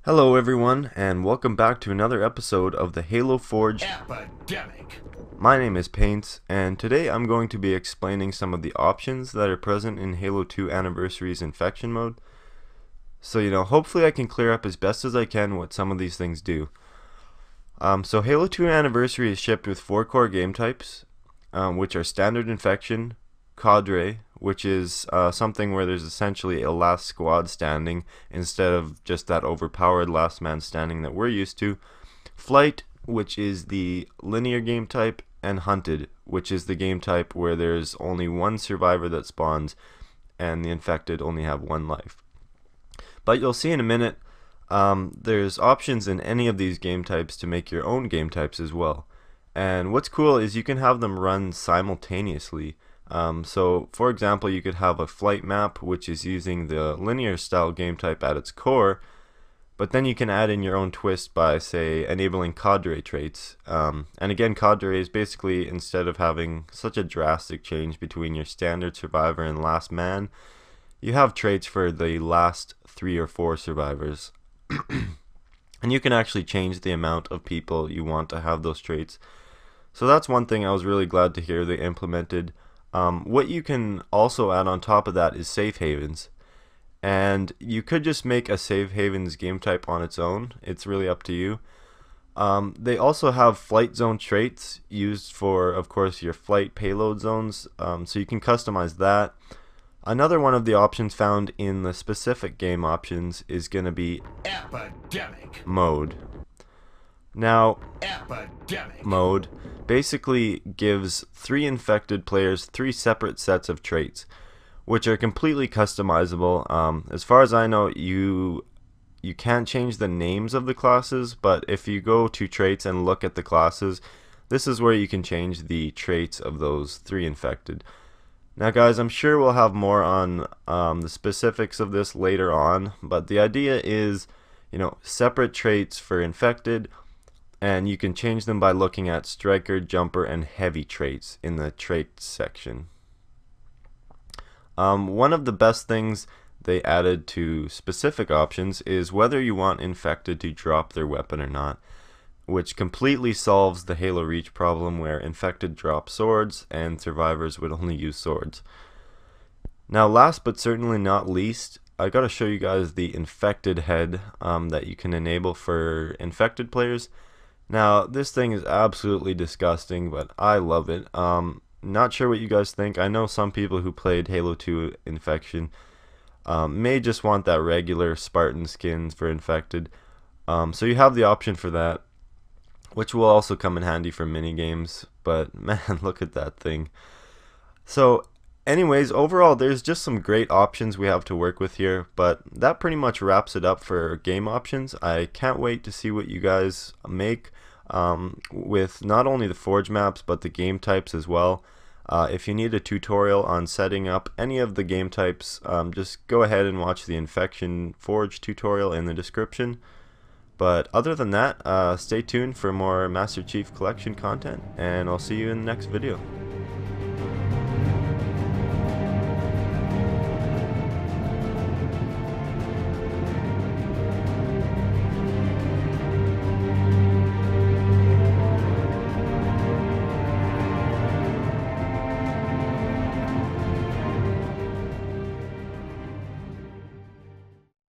Hello everyone, and welcome back to another episode of the Halo Forge Epidemic. My name is Paints, and today I'm going to be explaining some of the options that are present in Halo 2 Anniversary's Infection mode. So, hopefully I can clear up as best as I can what some of these things do. So Halo 2 Anniversary is shipped with 4 core game types, which are Standard Infection, Cadre, which is something where there's essentially a last squad standing instead of just that overpowered last man standing that we're used to, Flight, which is the linear game type, and Hunted, which is the game type where there's only one survivor that spawns and the infected only have one life. But you'll see in a minute, there's options in any of these game types to make your own game types as well. And what's cool is you can have them run simultaneously. So for example, you could have a flight map which is using the linear style game type at its core, but then you can add in your own twist by, say, enabling Cadre traits. And again, Cadre is basically, instead of having such a drastic change between your standard survivor and last man, you have traits for the last 3 or 4 survivors. And you can actually change the amount of people you want to have those traits. So that's one thing I was really glad to hear they implemented. What you can also add on top of that is safe havens. And you could just make a safe havens game type on its own. It's really up to you. They also have flight zone traits used for, of course, your flight payload zones. So you can customize that. Another one of the options found in the specific game options is going to be Epidemic. mode. Now, Epidemic. mode basically gives 3 infected players 3 separate sets of traits, which are completely customizable. As far as I know, you can't change the names of the classes, but if you go to traits and look at the classes, this is where you can change the traits of those 3 infected. Now guys, I'm sure we'll have more on the specifics of this later on, but the idea is, separate traits for infected, and you can change them by looking at striker, jumper, and heavy traits in the traits section. One of the best things they added to specific options is whether you want infected to drop their weapon or not, which completely solves the Halo Reach problem where infected drop swords and survivors would only use swords. Now last but certainly not least, I gotta show you guys the infected head that you can enable for infected players. Now this thing is absolutely disgusting, but I love it. Not sure what you guys think. I know some people who played Halo 2 Infection may just want that regular Spartan skins for infected. So you have the option for that, which will also come in handy for mini games. But man, look at that thing. So anyways, overall there's just some great options we have to work with here, but that pretty much wraps it up for game options. I can't wait to see what you guys make with not only the Forge maps but the game types as well. If you need a tutorial on setting up any of the game types, just go ahead and watch the Infection Forge tutorial in the description. But other than that, stay tuned for more Master Chief Collection content, and I'll see you in the next video.